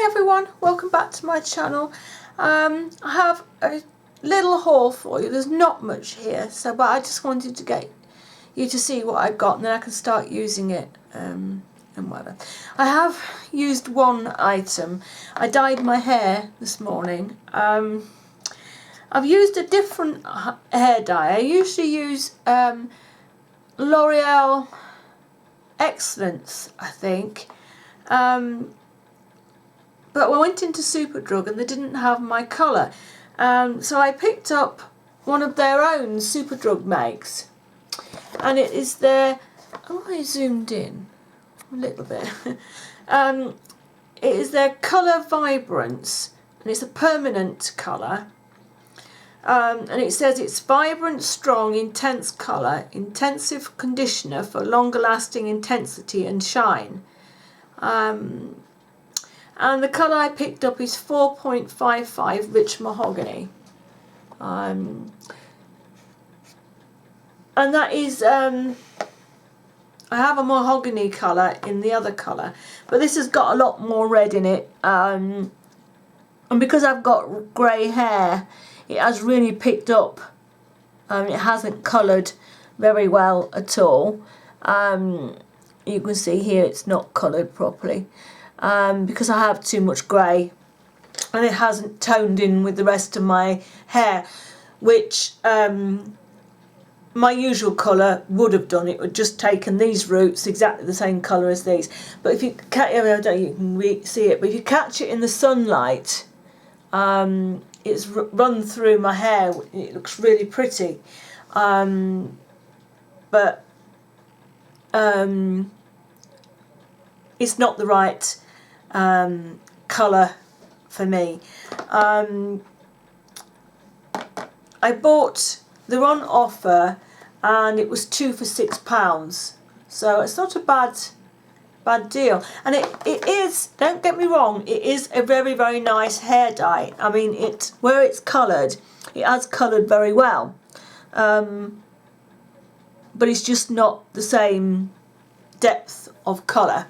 Hi everyone, welcome back to my channel. I have a little haul for you. There's not much here, but I just wanted to get you to see what I've got and then I can start using it and whatever. I have used one item. I dyed my hair this morning. I've used a different hair dye. I usually use L'Oreal Excellence, I think. But I went into Superdrug and they didn't have my colour. So I picked up one of their own Superdrug makes. And it is their, oh, I zoomed in a little bit. It is their Colour Vibrance. And it's a permanent colour. And it says it's vibrant, strong, intense colour, intensive conditioner for longer lasting intensity and shine. And the colour I picked up is 4.55 Rich Mahogany. And that is, I have a mahogany colour in the other colour, but this has got a lot more red in it. And because I've got grey hair, it has really picked up. It hasn't coloured very well at all. You can see here it's not coloured properly. Because I have too much grey and it hasn't toned in with the rest of my hair, which my usual colour would have done. It would just taken these roots exactly the same colour as these. But if you catch, I don't know, you can see it, but if you catch it in the sunlight, it's run through my hair. It looks really pretty, but it's not the right colour for me. I bought, they're on offer and it was 2 for £6, so it's not a bad deal. And it is, don't get me wrong, it is a very nice hair dye. I mean, where it's coloured, it has coloured very well, but it's just not the same depth of colour.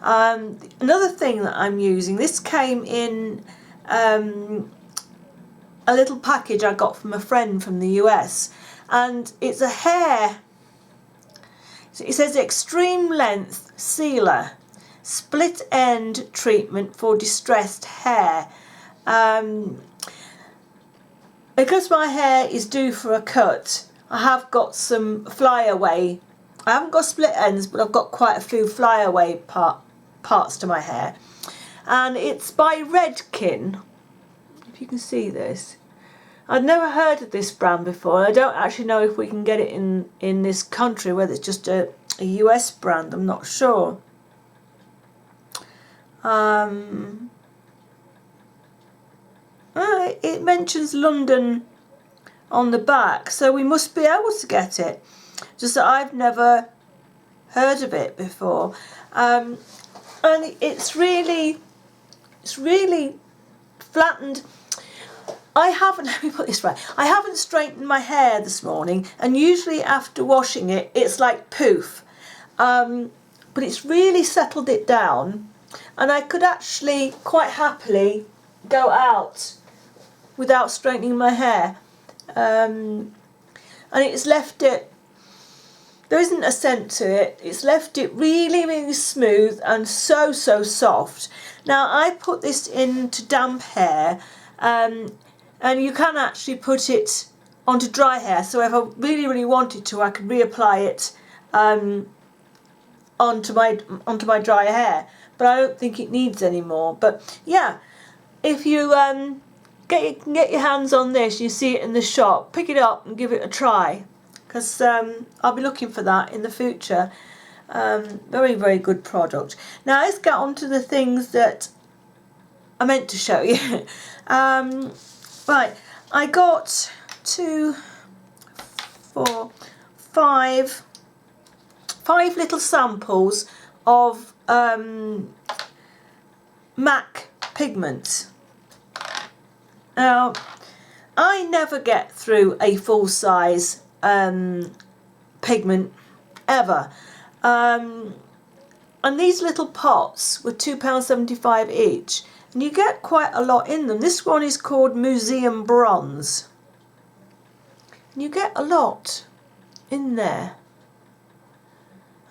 Another thing that I'm using, this came in a little package I got from a friend from the US, and it's a hair, it says extreme length sealer, split end treatment for distressed hair. Because my hair is due for a cut, I have got some flyaway. I haven't got split ends, but I've got quite a few flyaway parts to my hair, and it's by Redken. If you can see this, I'd never heard of this brand before. I don't actually know if we can get it in this country, whether it's just a US brand. I'm not sure. It mentions London on the back, so we must be able to get it, just that I've never heard of it before. And it's really flattened. Let me put this right, I haven't straightened my hair this morning, and usually after washing it, it's like poof. But it's really settled it down, and I could actually quite happily go out without straightening my hair. And it's left it, there isn't a scent to it. It's left it really smooth and so soft. Now I put this into damp hair, and you can actually put it onto dry hair. So if I really wanted to, I could reapply it onto my dry hair. But I don't think it needs any more. But yeah, if you can get your hands on this, you see it in the shop, pick it up and give it a try, because I'll be looking for that in the future. Very good product. Now let's get on to the things that I meant to show you. Right, I got 5 little samples of MAC pigments. Now, I never get through a full size pigment ever. And these little pots were £2.75 each. And you get quite a lot in them. This one is called Museum Bronze. And you get a lot in there.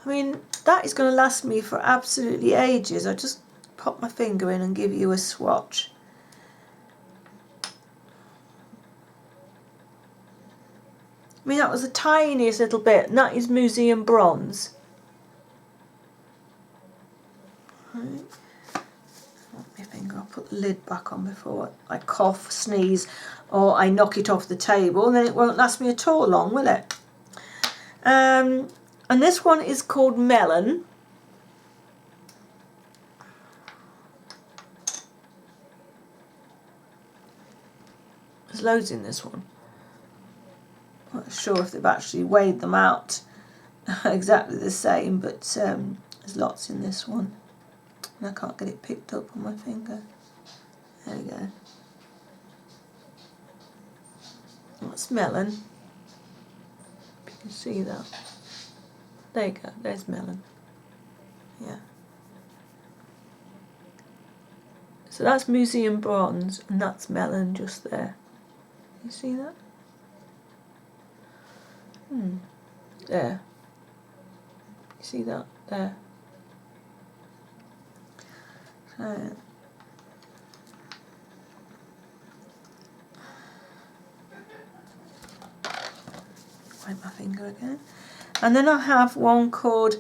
I mean, that is going to last me for absolutely ages. I just pop my finger in and give you a swatch. I mean, that was the tiniest little bit, and that is Museum Bronze. Right. My finger, I'll put the lid back on before I cough, sneeze, or I knock it off the table, and then it won't last me at all long, will it? And this one is called Melon. There's loads in this one. I'm not sure if they've actually weighed them out exactly the same, but there's lots in this one. And I can't get it picked up on my finger. There we go. That's melon. If you can see that. There you go, there's melon. Yeah. So that's Museum Bronze, and that's melon just there. You see that? There. You see that? There. So, wipe my finger again. And then I have one called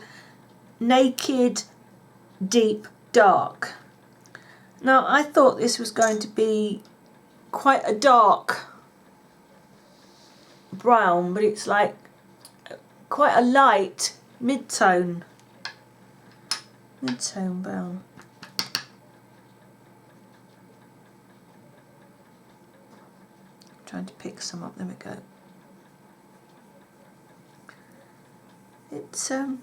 Naked Deep Dark. Now I thought this was going to be quite a dark brown, but it's like quite a light mid-tone brown. Trying to pick some up. There we go. It's a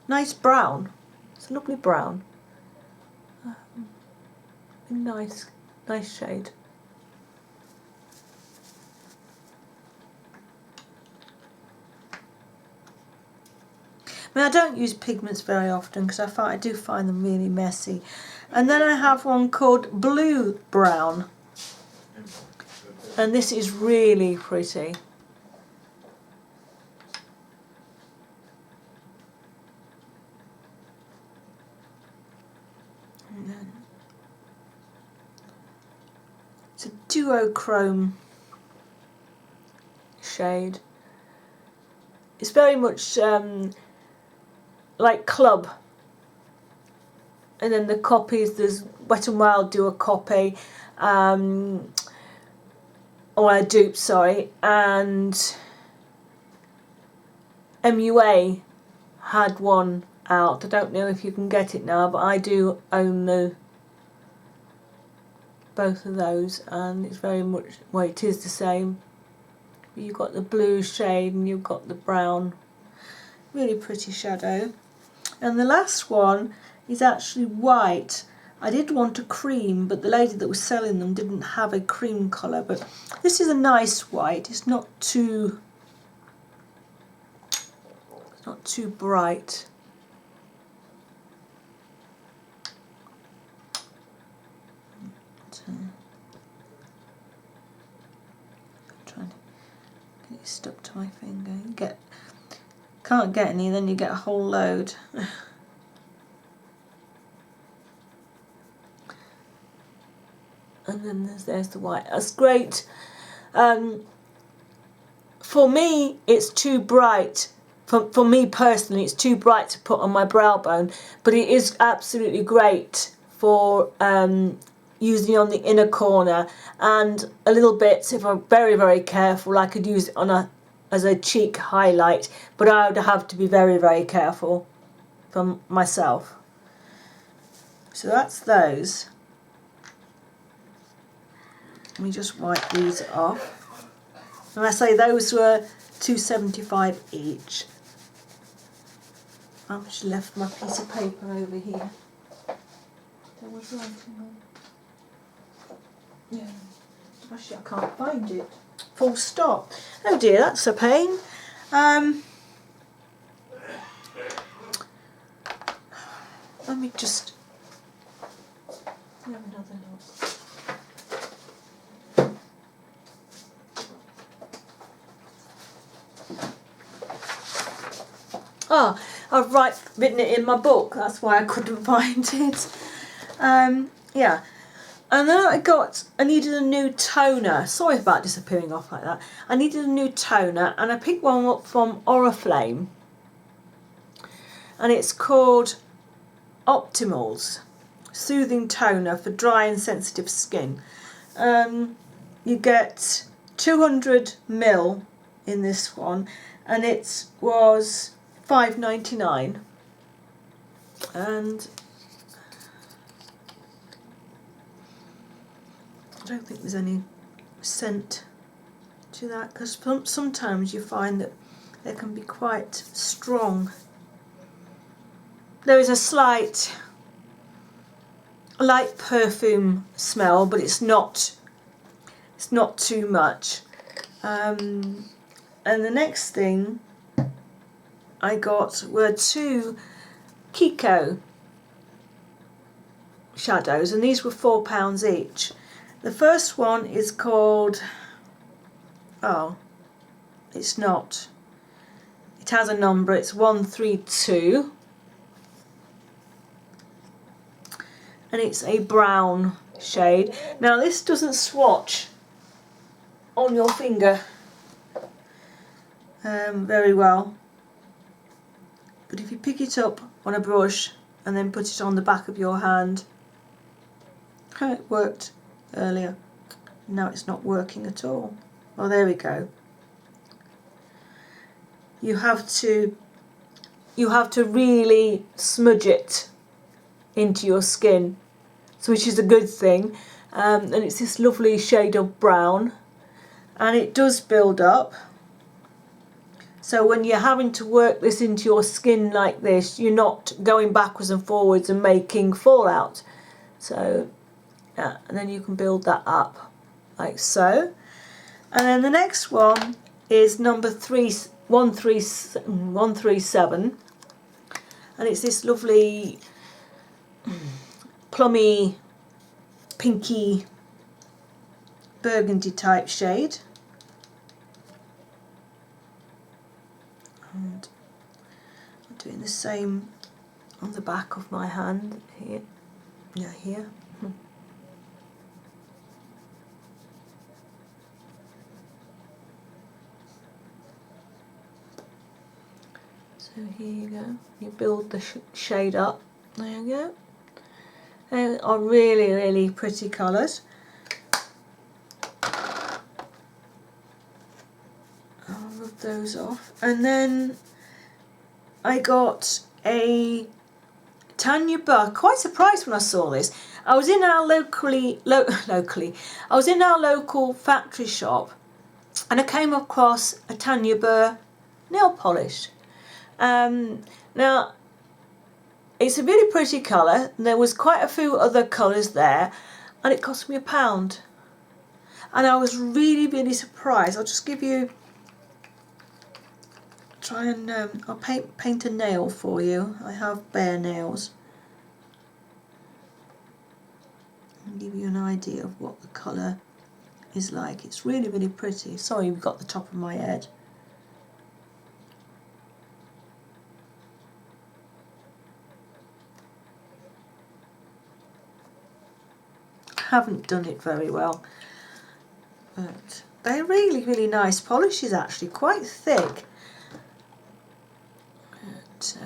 nice brown. It's a lovely brown. Nice shade. I mean, I don't use pigments very often because I do find them really messy. And then I have one called Blue Brown. And this is really pretty. And then it's a duochrome shade. It's very much like Club. And then the copies, there's Wet n Wild do a copy. Or a dupe, sorry, and MUA had one out. I don't know if you can get it now, but I do own both of those, and it's very much, well, it is the same. You've got the blue shade and you've got the brown. Really pretty shadow. And the last one is actually white. I did want a cream, but the lady that was selling them didn't have a cream colour. But this is a nice white. It's not too bright. I'm trying to get it stuck to my finger. Can't get any, then you get a whole load. And then there's the white. That's great. For me, it's too bright. For me personally, it's too bright to put on my brow bone. But it is absolutely great for using on the inner corner. And a little bit, if I'm very, very careful, I could use it on as a cheek highlight. But I would have to be very, very careful for myself. So that's those. Let me just wipe these off. And I say those were £2.75 each. I've just left my piece of paper over here. There was writing on. Yeah. Actually, I can't find it. Full stop. Oh dear, that's a pain. let me just have another look. Oh, I've written it in my book, that's why I couldn't find it. Yeah. And then I needed a new toner. Sorry about disappearing off like that. I needed a new toner, and I picked one up from Oriflame. And it's called Optimals Soothing Toner for Dry and Sensitive Skin. You get 200ml in this one, and it was $5.99. And I don't think there's any scent to that, because sometimes you find that they can be quite strong. There is a slight light perfume smell, but it's not too much. And the next thing I got were 2 Kiko shadows, and these were £4 each. The first one is called, oh, it's not, it has a number, it's 132, and it's a brown shade. Now this doesn't swatch on your finger very well, but if you pick it up on a brush and then put it on the back of your hand, it worked earlier, now it's not working at all. Oh, there we go. You have to really smudge it into your skin, so which is a good thing. And it's this lovely shade of brown, and it does build up. So when you're having to work this into your skin like this, you're not going backwards and forwards and making fallout. So yeah, and then you can build that up like so. And then the next one is number 137, and it's this lovely plummy, pinky, burgundy type shade. And I'm doing the same on the back of my hand here. Yeah, here. So here you go. You build the shade up. There you go. They are really, really pretty colours. I'll rub those off. And then I got a Tanya Burr. Quite surprised when I saw this. I was in our I was in our local factory shop, and I came across a Tanya Burr nail polish. Now it's a really pretty colour, and there was quite a few other colours there, and it cost me £1. And I was really, really surprised. I'll just give you, I'll paint a nail for you. I have bare nails. And give you an idea of what the colour is like. It's really, really pretty. Sorry, we've got the top of my head. Haven't done it very well, but they're really, really nice polishes, actually, quite thick. But,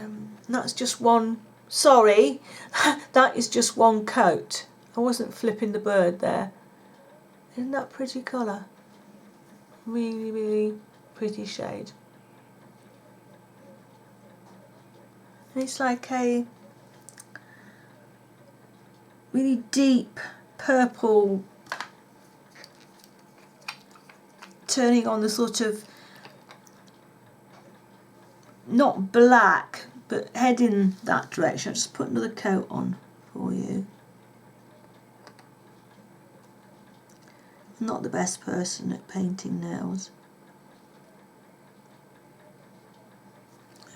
that's just one, sorry, that is just one coat. I wasn't flipping the bird there. Isn't that pretty colour? Really, really pretty shade. And it's like a really deep purple, turning on the sort of, not black, but heading that direction. I'll just put another coat on for you. I'm not the best person at painting nails.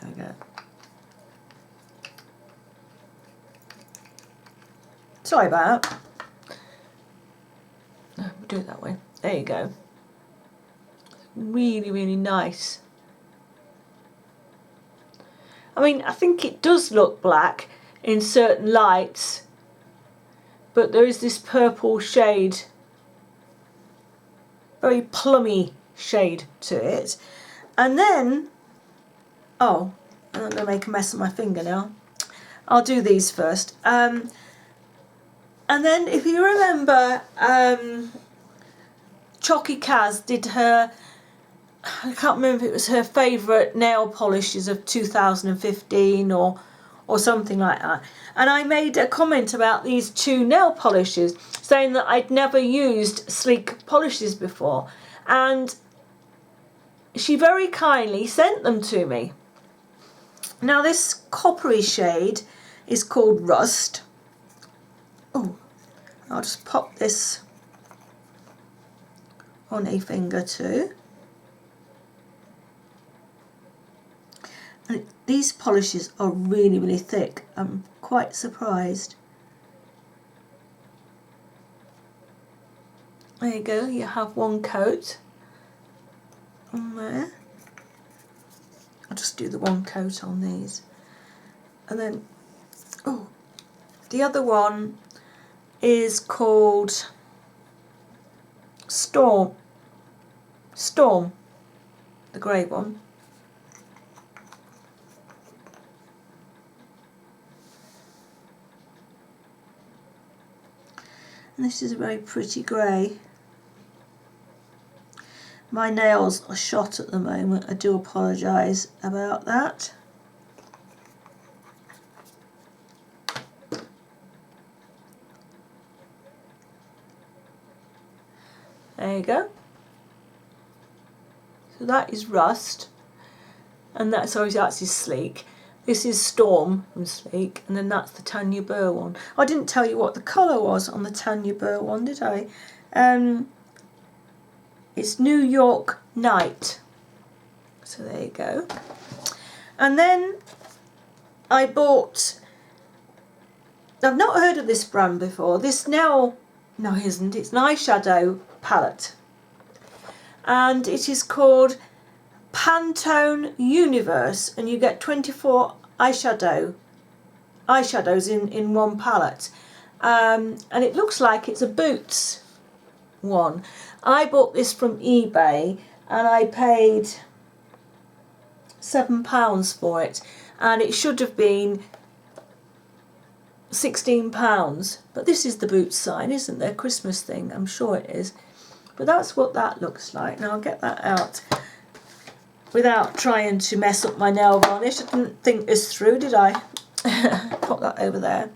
There we go. Sorry about that. No, we'll do it that way. There you go. Really, really nice. I mean, I think it does look black in certain lights, but there is this purple shade, very plummy shade to it. And then, oh, I'm going to make a mess of my finger now. I'll do these first. And then if you remember, Chalky Kaz did her, I can't remember if it was her favourite nail polishes of 2015 or something like that. And I made a comment about these two nail polishes, saying that I'd never used sleek polishes before. And she very kindly sent them to me. Now this coppery shade is called Rust. Oh, I'll just pop this on a finger too. And these polishes are really, really thick. I'm quite surprised. There you go, you have one coat on there. I'll just do the one coat on these. And then, oh, the other one is called Storm, the grey one. And this is a very pretty grey. My nails are shot at the moment. I do apologise about that. There you go. So that is Rust, and that's actually Sleek. This is Storm from Sleek, and then that's the Tanya Burr one. I didn't tell you what the colour was on the Tanya Burr one, did I? It's New York Night. So there you go. And then I bought, I've not heard of this brand before. This no it isn't. It's an eyeshadow palette. And it is called Pantone Universe, and you get 24 eyeshadows in one palette. And it looks like it's a Boots one. I bought this from eBay and I paid £7 for it, and it should have been £16. But this is the Boots sign, isn't there? Christmas thing, I'm sure it is. But that's what that looks like. Now I'll get that out without trying to mess up my nail varnish. I didn't think this through, did I? Put that over there.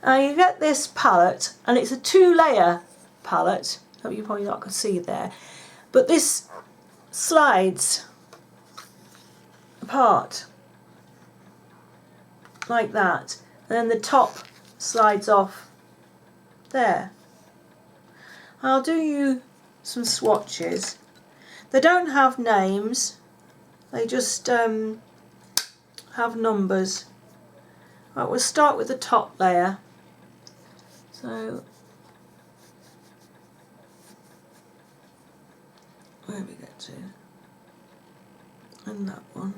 You get this palette, and it's a 2-layer palette. Oh, you probably not can see there, but this slides apart like that, and then the top slides off there. I'll do you some swatches. They don't have names, they just have numbers. Right, we'll start with the top layer. So where do we get to? And that one.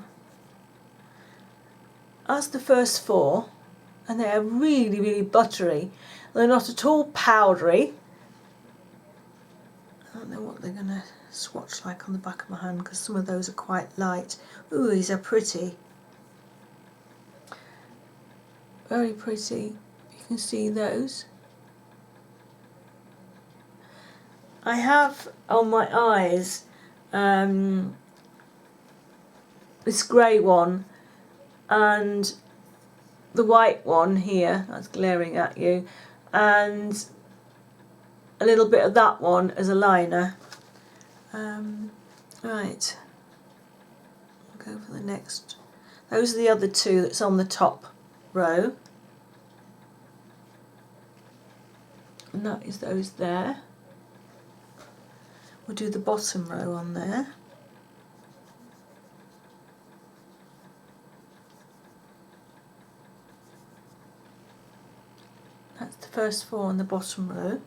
That's the first 4, and they're really, really buttery. They're not at all powdery. I don't know what they're going to swatch like on the back of my hand, because some of those are quite light. Ooh, these are pretty. Very pretty. You can see those. I have on my eyes this grey one and the white one here, that's glaring at you, and a little bit of that one as a liner. Right, I'll go for the next. Those are the other 2 that's on the top row, and that is those there. We'll do the bottom row on there. That's the first 4 on the bottom row.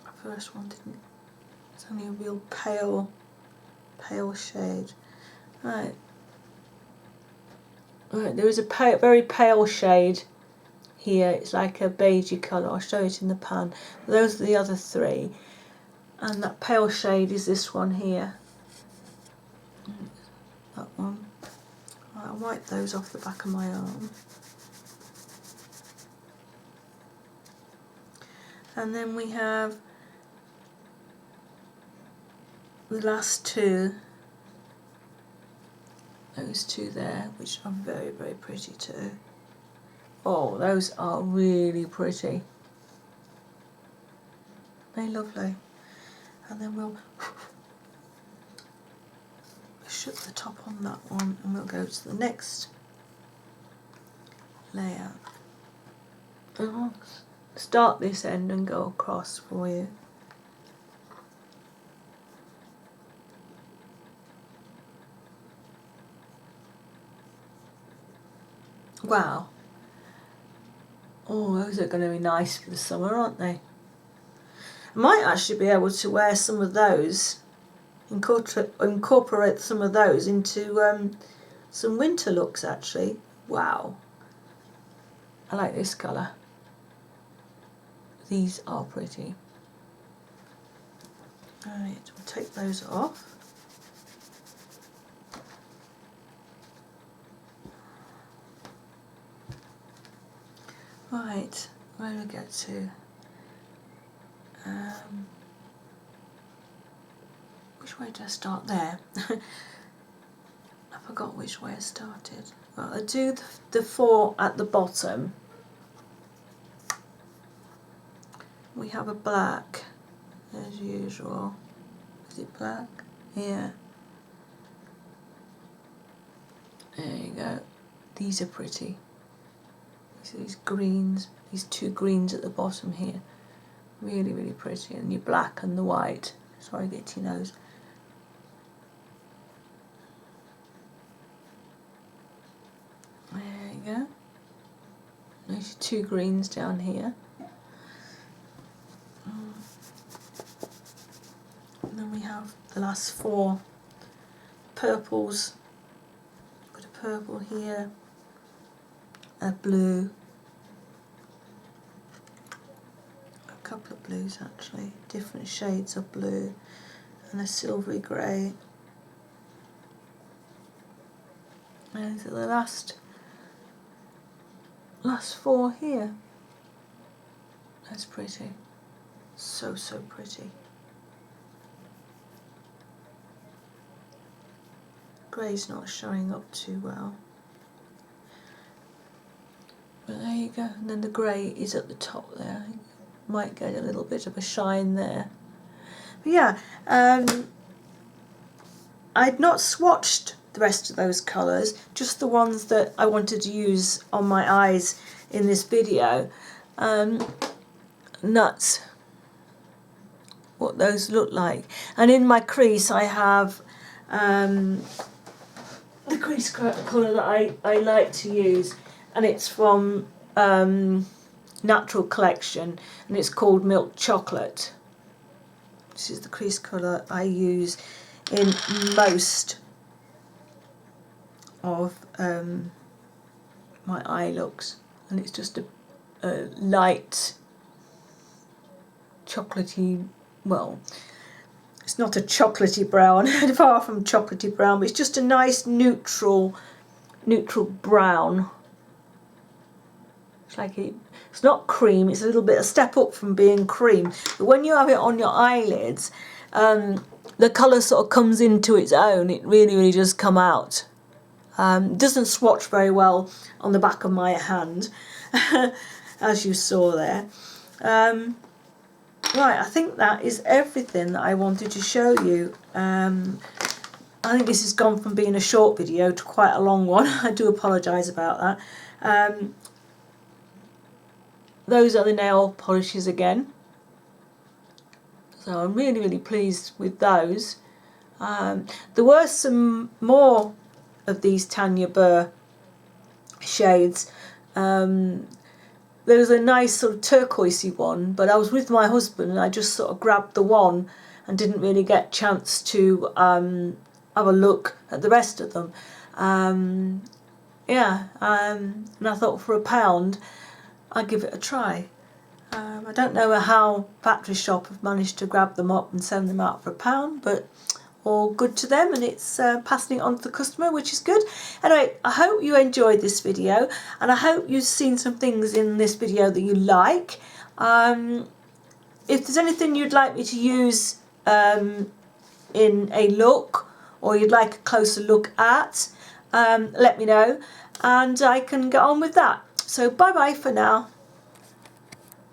The first one didn't, it's only a real pale shade. Right, there is a very pale shade here. It's like a beigey colour. I'll show it in the pan. Those are the other 3, and that pale shade is this one here. That one. Right, I'll wipe those off the back of my arm. And then we have the last 2. Those 2 there, which are very, very pretty too. Oh, those are really pretty. Very lovely. And then we'll shut the top on that one, and we'll go to the next layer. And I'll start this end and go across for you. Wow. Oh, those are going to be nice for the summer, aren't they? I might actually be able to wear some of those, incorporate some of those into some winter looks actually. Wow. I like this colour. These are pretty. Alright, we'll take those off. Right, where do we get to? Which way did I start there? I forgot which way I started. Well, I do the 4 at the bottom. We have a black, as usual. Is it black? Yeah. There you go. These are pretty. These greens, these 2 greens at the bottom here. Really, really pretty. And your black and the white. Sorry, get to your nose. There you go. There's your 2 greens down here. And then we have the last 4 purples. Got a purple here, a blue, a couple of blues actually, different shades of blue, and a silvery grey. And these are the last 4 here. That's pretty. So pretty. Grey's not showing up too well. But there you go. And then the grey is at the top there. Might get a little bit of a shine there. But yeah, I'd not swatched the rest of those colours, just the ones that I wanted to use on my eyes in this video. And that's what those look like. And in my crease I have the crease colour that I like to use, and it's from Natural Collection, and it's called Milk Chocolate. This is the crease colour I use in most of my eye looks, and it's just a light chocolatey, well, it's not a chocolatey brown, far from chocolatey brown, but it's just a nice neutral brown. It's like it's not cream, it's a little bit a step up from being cream, but when you have it on your eyelids, the colour sort of comes into its own. It really does come out. It doesn't swatch very well on the back of my hand, as you saw there. Right, I think that is everything that I wanted to show you. I think this has gone from being a short video to quite a long one. I do apologise about that. Those are the nail polishes again. So I'm really, really pleased with those. There were some more of these Tanya Burr shades. There was a nice sort of turquoisey one, but I was with my husband and I just sort of grabbed the one and didn't really get a chance to have a look at the rest of them. And I thought for £1 I'd give it a try. I don't know how Factory Shop have managed to grab them up and send them out for £1, but all good to them, and it's passing it on to the customer, which is good. Anyway, I hope you enjoyed this video, and I hope you've seen some things in this video that you like. If there's anything you'd like me to use in a look, or you'd like a closer look at, let me know, and I can get on with that. So bye bye for now.